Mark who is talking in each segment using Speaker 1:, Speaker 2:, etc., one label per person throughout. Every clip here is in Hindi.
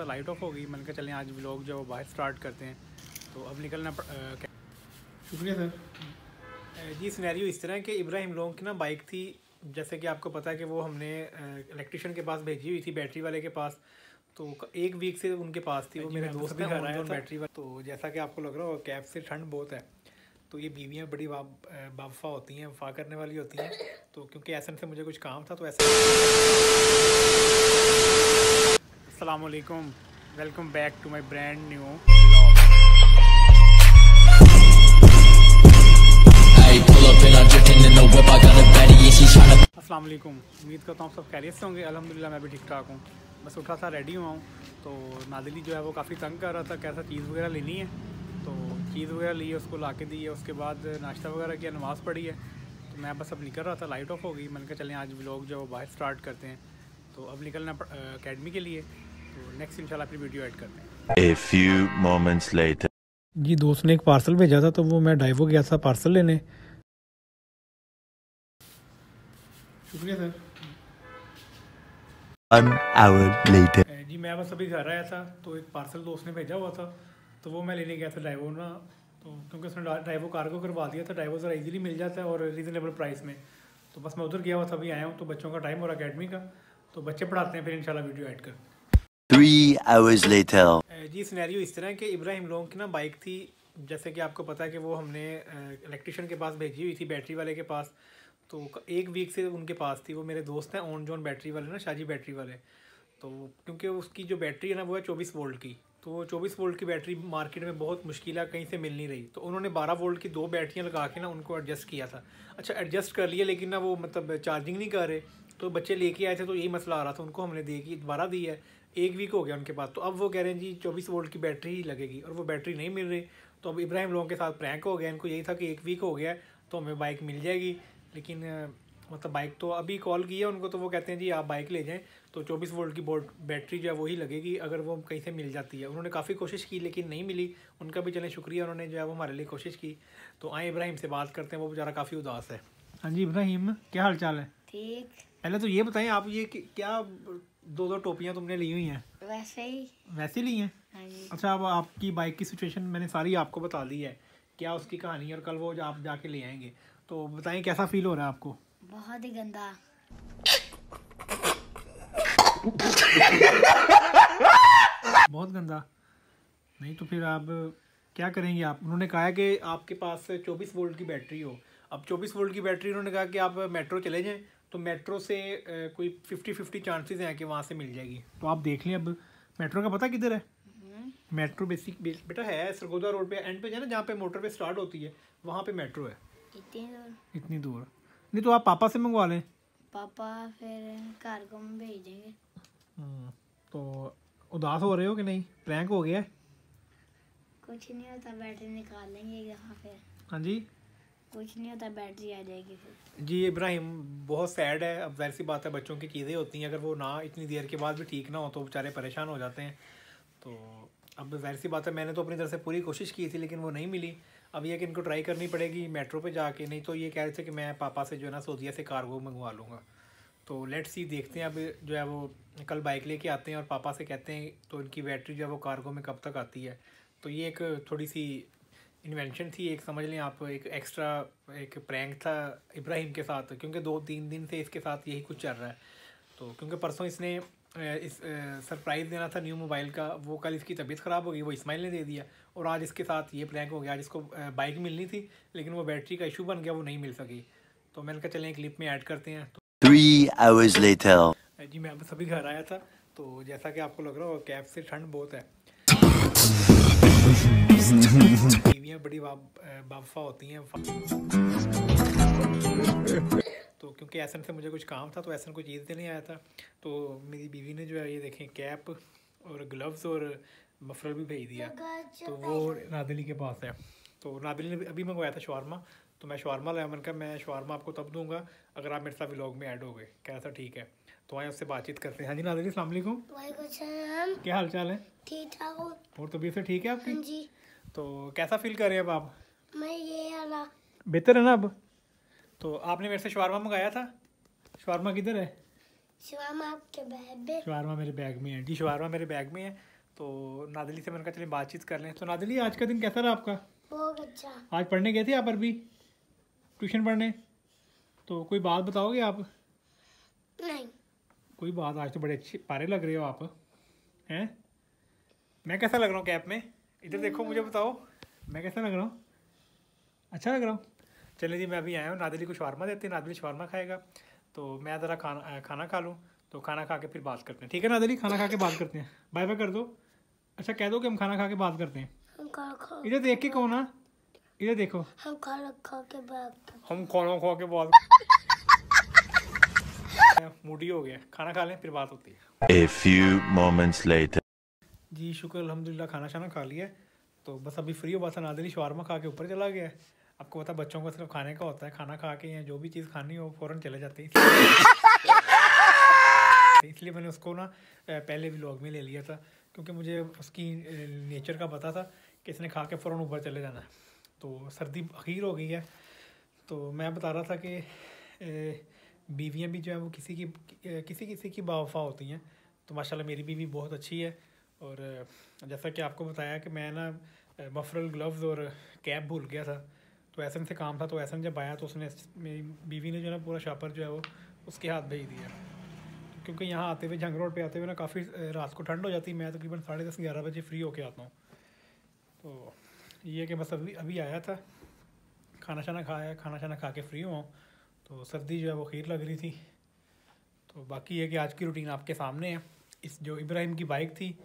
Speaker 1: था, लाइट ऑफ हो गई। मैंने कहा चलें आज व्लॉग जो बाहर स्टार्ट करते हैं। तो अब निकलना शुक्रिया सर जी। सिनेरियो इस तरह कि इब्राहिम लोगों की ना बाइक थी, जैसे कि आपको पता है कि वो हमने इलेक्ट्रिशियन के पास भेजी हुई थी, बैटरी वाले के पास। तो एक वीक से उनके पास थी, वो मेरे दोस्त हैं घर आया था बैटरी वाला। तो जैसा कि आपको लग रहा हो कैब से ठंड बहुत है, तो ये बीवियाँ बड़ी बावफा होती हैं, वफा करने वाली होती हैं। तो क्योंकि एसन से मुझे कुछ काम था तो ऐसा। अस्सलाम वालेकुम, welcome back to my brand new vlog. अस्सलाम वालेकुम, उम्मीद करता हूँ सब खैरियत से होंगे। अल्हम्दुलिल्लाह मैं भी ठीक ठाक हूँ। बस उठा था, रेडी हुआ हूँ। तो नादिली जो है वो काफ़ी तंग कर रहा था, कैसा चीज़ वगैरह लेनी है। तो चीज़ वगैरह ली है, उसको ला के दी है। उसके बाद नाश्ता वगैरह किया, नमाज़ पढ़ी है। तो मैं बस अब निकल रहा था, लाइट ऑफ हो गई। मैंने कहा चलें आज व्लॉग जो बाहर स्टार्ट करते हैं। तो अब निकलना अकेडमी के लिए। तो नेक्स्ट इंशाल्लाह अपनी वीडियो ऐड करते हैं।
Speaker 2: A few moments later.
Speaker 1: जी दोस्त ने एक पार्सल भेजा था, तो वो मैं डाइवो गया था पार्सल लेने। शुक्रिया सर।
Speaker 2: 1 hour later.
Speaker 1: जी मैं बस अभी घर आया था, तो एक पार्सल दोस्त ने भेजा हुआ था, तो वो मैं लेने गया था डाइवो ना। तो क्योंकि उसने डाइवो कार्गो करवा दिया था, डाइवो ज़रा इजीली मिल जाता है और रीज़नेबल प्राइस में। तो बस मैं उधर गया हुआ था, अभी आया हूँ। तो बच्चों का टाइम हो रहा है अकेडमी का, तो बच्चे पढ़ाते हैं, फिर इंशाल्लाह वीडियो ऐड कर।
Speaker 2: 3 hours later.
Speaker 1: जी सिनेरियो इस तरह कि इब्राहिम लोगों की ना बाइक थी, जैसे कि आपको पता है कि वो हमने इलेक्ट्रिशियन के पास भेजी हुई थी, बैटरी वाले के पास। तो एक वीक से उनके पास थी, वो मेरे दोस्त हैं ऑन जोन बैटरी वाले ना, शाजी बैटरी वाले। तो क्योंकि उसकी जो बैटरी है ना वो है 24 वोल्ट की। तो वो 24 वोल्ट की बैटरी मार्केट में बहुत मुश्किल है, कहीं से मिल नहीं रही। तो उन्होंने 12 वोल्ट की 2 बैटरियाँ लगा के ना उनको एडजस्ट किया था। अच्छा एडजस्ट कर लिया, लेकिन ना वो मतलब चार्जिंग नहीं कर रहे। तो बच्चे लेके आए थे, तो यही मसला आ रहा था। उनको हमने दोबारा दी है, एक वीक हो गया उनके पास। तो अब वो कह रहे हैं जी 24 वोल्ट की बैटरी ही लगेगी, और वो बैटरी नहीं मिल रही। तो अब इब्राहिम लोगों के साथ प्रैंक हो गया। इनको यही था कि एक वीक हो गया तो हमें बाइक मिल जाएगी, लेकिन मतलब बाइक तो अभी कॉल की है उनको, तो वो कहते हैं जी आप बाइक ले जाएं, तो 24 वोल्ट की बैटरी जो है वही लगेगी अगर वो कहीं से मिल जाती है। उन्होंने काफ़ी कोशिश की लेकिन नहीं मिली। उनका भी चलें शुक्रिया, उन्होंने जो है वो हमारे लिए कोशिश की। तो आए इब्राहिम से बात करते हैं, वो बेचारा काफ़ी उदास है। हाँ जी इब्राहिम, क्या हाल चाल है?
Speaker 3: ठीक।
Speaker 1: पहले तो ये बताएं आप, ये क्या 2 टोपियाँ तुमने ली हुई हैं? वैसे ली हैं?
Speaker 3: हाँ जी।
Speaker 1: अच्छा, अब आपकी बाइक की सिचुएशन मैंने सारी आपको बता दी है, क्या उसकी कहानी है, और कल वो आप जाके ले आएंगे। तो बताएं कैसा फील हो रहा है आपको?
Speaker 3: बहुत ही गंदा।
Speaker 1: बहुत गंदा? नहीं तो फिर आप क्या करेंगे आप? उन्होंने कहा है कि आपके पास 24 वोल्ट की बैटरी हो। अब 24 वोल्ट की बैटरी उन्होंने कहा कि आप मेट्रो चले जाएं, तो मेट्रो से कोई 50-50 चांसेस हैं कि वहाँ से मिल जाएगी। तो आप देख लें। अब मेट्रो का पता किधर है? मेट्रो बेटा है सरगोदा रोड पे एंड पे, है ना, जहाँ पे मोटर पे स्टार्ट होती है, वहाँ पे मेट्रो है। इतनी दूर? नहीं तो आप पापा से मंगवा लें।
Speaker 3: पापा फिर कार्गो में भेज देंगे।
Speaker 1: तो उदास हो रहे हो कि नहीं? प्रैंक हो गया?
Speaker 3: कुछ नहीं होता, बैटरी निकाल लेंगे यहाँ फिर।
Speaker 1: हाँ जी,
Speaker 3: कुछ नहीं होता, बैटरी आ जाएगी फिर।
Speaker 1: जी इब्राहिम बहुत सैड है। अब वैसी बात है, बच्चों की चीज़ें होती हैं, अगर वो ना इतनी देर के बाद भी ठीक ना हो तो बेचारे परेशान हो जाते हैं। तो अब वैसी बात है, मैंने तो अपनी तरफ से पूरी कोशिश की थी लेकिन वो नहीं मिली। अब ये कि इनको ट्राई करनी पड़ेगी मेट्रो पे जाके, नहीं तो ये कह रहे थे कि मैं पापा से जो है ना सऊदीया से कार्गो मंगवा लूँगा। तो लेट्स सी, देखते हैं अब जो है वो कल बाइक लेके आते हैं और पापा से कहते हैं तो इनकी बैटरी जो है वो कार्गो में कब तक आती है। तो ये एक थोड़ी सी इन्वेंशन थी, एक समझ लें आप, एक एक्स्ट्रा एक प्रैंक था इब्राहिम के साथ, क्योंकि 2-3 दिन से इसके साथ यही कुछ चल रहा है। तो क्योंकि परसों इसने इस सरप्राइज़ देना था न्यू मोबाइल का, वो कल इसकी तबीयत ख़राब हो गई, वो इस्माइल ने दे दिया, और आज इसके साथ ये प्रैंक हो गया। आज इसको बाइक मिलनी थी लेकिन वो बैटरी का इशू बन गया, वो नहीं मिल सकी। तो मैंने कहा चलें क्लिप में ऐड करते हैं।
Speaker 2: 3 hours later.
Speaker 1: जी मैं बस अभी घर आया था, तो जैसा कि आपको लग रहा हो कैब से ठंड बहुत है। बीवियाँ बड़ी बावफा होती हैं। तो क्योंकि एसन से मुझे कुछ काम था तो एसन को चीज़ देने आया था। तो मेरी बीवी ने जो है ये देखें कैप और ग्लव्स और मफलर भी भेज दिया। तो वो नादिली के पास है। तो नादिली ने अभी मंगवाया था शवारमा, तो मैं शवारमा लाया। मैंने कहा मैं शवारमा आपको तब दूंगा अगर आप मेरे साथ व्लॉग में ऐड हो गए। कह रहा था ठीक है। तो आए उससे बातचीत करते हैं। हाँ जी नादिली, अस्सलाम वालेकुम। क्या हाल चाल है?
Speaker 3: ठीक ठाक हूँ।
Speaker 1: और तबीयत से ठीक है आपकी?
Speaker 3: हाँ जी।
Speaker 1: तो कैसा फील कर रहे हैं अब आप?
Speaker 3: मैं ये वाला
Speaker 1: बेहतर है ना अब? तो आपने मेरे से शवारमा मंगाया था, शवारमा किधर है?
Speaker 3: शवारमा आपके बैग में।
Speaker 1: शवारमा मेरे बैग में है जी, शवारमा मेरे बैग में है। तो नादली से मैंने कहा चलिए बातचीत कर लें। तो नादली, आज का दिन कैसा रहा आपका?
Speaker 3: बहुत अच्छा।
Speaker 1: आज पढ़ने गए थे आप अरबी ट्यूशन पढ़ने? तो कोई बात बताओगे आप?
Speaker 3: नहीं।
Speaker 1: कोई बात? आज तो बड़े अच्छे पारे लग रहे हो आप, हैं? मैं कैसा लग रहा हूँ कैप में? इधर देखो, मुझे बताओ मैं कैसा लग रहा हूँ? अच्छा लग रहा हूँ? चलिए जी, मैं अभी आया हूँ, नादली को शवारमा देते हैं, नादली शवारमा खाएगा। तो मैं ज़रा खाना खा लूँ, तो खाना खा के फिर बात करते हैं, ठीक है नादली? खाना खा के बात करते हैं, बाय बाय कर दो। अच्छा, कह दो कि हम खाना खा के बात करते हैं।
Speaker 3: हम खाना खा
Speaker 1: इधर देख के कहो ना, इधर देखो।
Speaker 3: हम खाना खा के बात।
Speaker 1: हम खाना खा के बात मूडी हो गया, खाना खा लें फिर बात होती है।
Speaker 2: A few moments later.
Speaker 1: जी शुक्र अल्हम्दुलिल्लाह, खाना शाना खा लिया है। तो बस अभी फ्री हुआ था, नादली शवारमा खा के ऊपर चला गया है। आपको पता है बच्चों का सिर्फ खाने का होता है, खाना खा के या जो भी चीज़ खानी हो फ़ौरन चले जाते हैं। इसलिए मैंने उसको ना पहले व्लॉग में ले लिया था, क्योंकि मुझे उसकी नेचर का पता था कि इसने खा के फ़ौरन ऊपर चले जाना है। तो सर्दी अखीर हो गई है, तो मैं बता रहा था कि बीवियाँ भी जो है वो किसी की बावफा होती हैं। तो माशाल्लाह मेरी बीवी बहुत अच्छी है। और जैसा कि आपको बताया कि मैं ना मफरल ग्लव्स और कैप भूल गया था, तो एहसन से काम था। तो एहसन जब आया तो उसने, मेरी बीवी ने जो है ना पूरा शापर जो है वो उसके हाथ भेज दिया। क्योंकि यहाँ आते हुए, जंग रोड पे आते हुए ना काफ़ी रात को ठंड हो जाती है। मैं तकरीबन 10:30-11 बजे फ्री होके आता हूँ। तो ये कि बस अभी आया था, खाना शाना खाया, खाना शाना खा के फ्री हुआ हूँ। तो सर्दी जो है वो खीर लग रही थी। तो बाकी ये कि आज की रूटीन आपके सामने है। इस जो इब्राहिम की बाइक थी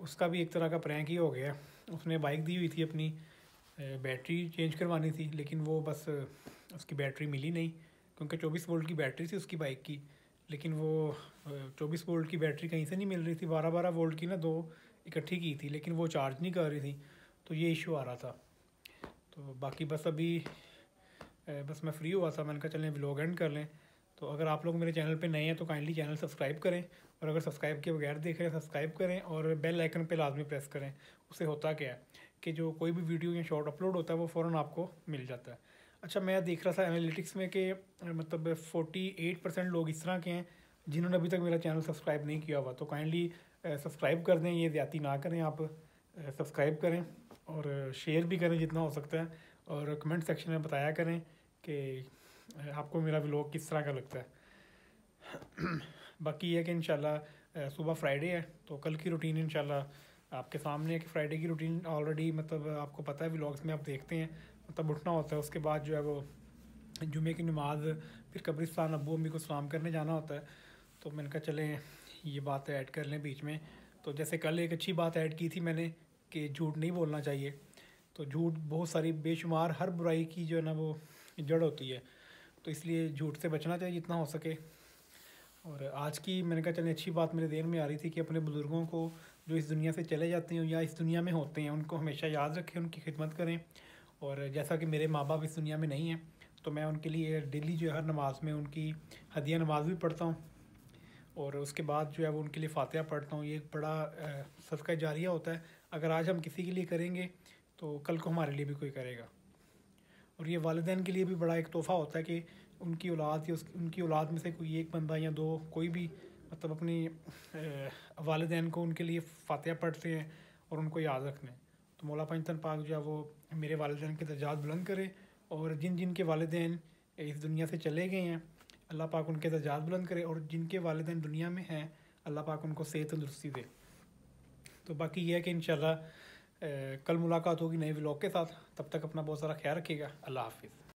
Speaker 1: उसका भी एक तरह का प्रैंक ही हो गया। उसने बाइक दी हुई थी अपनी, बैटरी चेंज करवानी थी, लेकिन वो बस उसकी बैटरी मिली नहीं, क्योंकि 24 वोल्ट की बैटरी थी उसकी बाइक की। लेकिन वो 24 वोल्ट की बैटरी कहीं से नहीं मिल रही थी, 12-12 वोल्ट की ना 2 इकट्ठी की थी, लेकिन वो चार्ज नहीं कर रही थी। तो ये इशू आ रहा था। तो बाकी बस अभी बस मैं फ्री हुआ था, मैंने कहा चलें व्लॉग एंड कर लें। तो अगर आप लोग मेरे चैनल पे नए हैं तो काइंडली चैनल सब्सक्राइब करें, और अगर सब्सक्राइब के बगैर देख रहे हैं सब्सक्राइब करें, और बेल आइकन पे लाजमी प्रेस करें। उससे होता क्या है कि जो कोई भी वीडियो या शॉर्ट अपलोड होता है वो फ़ौरन आपको मिल जाता है। अच्छा, मैं देख रहा था एनालिटिक्स में कि मतलब 48% लोग इस तरह के हैं जिन्होंने अभी तक मेरा चैनल सब्सक्राइब नहीं किया हुआ। तो काइंडली सब्सक्राइब कर दें, ये ज़्यादती ना करें, आप सब्सक्राइब करें और शेयर भी करें जितना हो सकता है, और कमेंट सेक्शन में बताया करें कि आपको मेरा व्लॉग किस तरह का लगता है। बाकी ये कि इंशाल्लाह सुबह फ्राइडे है, तो कल की रूटीन इंशाल्लाह आपके सामने है। कि फ्राइडे की रूटीन ऑलरेडी मतलब आपको पता है, व्लॉग्स में आप देखते हैं। मतलब उठना होता है, उसके बाद जो है वो जुमे की नमाज़, फिर कब्रिस्तान अब्बू अम्मी को सलाम करने जाना होता है। तो मैंने कहा चलें ये बात ऐड कर लें बीच में। तो जैसे कल एक अच्छी बात ऐड की थी मैंने कि झूठ नहीं बोलना चाहिए। तो झूठ बहुत सारी बेशुमार हर बुराई की जो है ना वो जड़ होती है, तो इसलिए झूठ से बचना चाहिए जितना हो सके। और आज की मैंने कहा चलें अच्छी बात मेरे ध्यान में आ रही थी कि अपने बुज़ुर्गों को जो इस दुनिया से चले जाते हैं या इस दुनिया में होते हैं उनको हमेशा याद रखें, उनकी खिदमत करें। और जैसा कि मेरे माँ बाप इस दुनिया में नहीं हैं, तो मैं उनके लिए डेली जो है हर नमाज में उनकी हदिया नमाज भी पढ़ता हूँ, और उसके बाद जो है वो उनके लिए फ़ातिहा पढ़ता हूँ। ये एक बड़ा सदका जारिया होता है। अगर आज हम किसी के लिए करेंगे तो कल को हमारे लिए भी कोई करेगा। और ये वालिदैन के लिए भी बड़ा एक तोहफ़ा होता है कि उनकी औलाद या उनकी औलाद में से कोई एक बंदा या दो, कोई भी मतलब अपनी वालिदैन को उनके लिए फ़ातिहा पढ़ते हैं और उनको याद रखते हैं। तो मौला पंजतन पाक जो है वो मेरे वालिदैन के दर्जात बुलंद करे, और जिन जिन के वालिदैन इस दुनिया से चले गए हैं अल्लाह पाक उनके दर्जात बुलंद करे, और जिनके वालिदैन दुनिया में हैं अल्लाह पाक उनको सेहत तंदुरुस्ती दे। तो बाकी ये है कि इंशाल्लाह कल मुलाकात होगी नए व्लॉग के साथ। तब तक अपना बहुत सारा ख्याल रखिएगा। अल्लाह हाफिज़।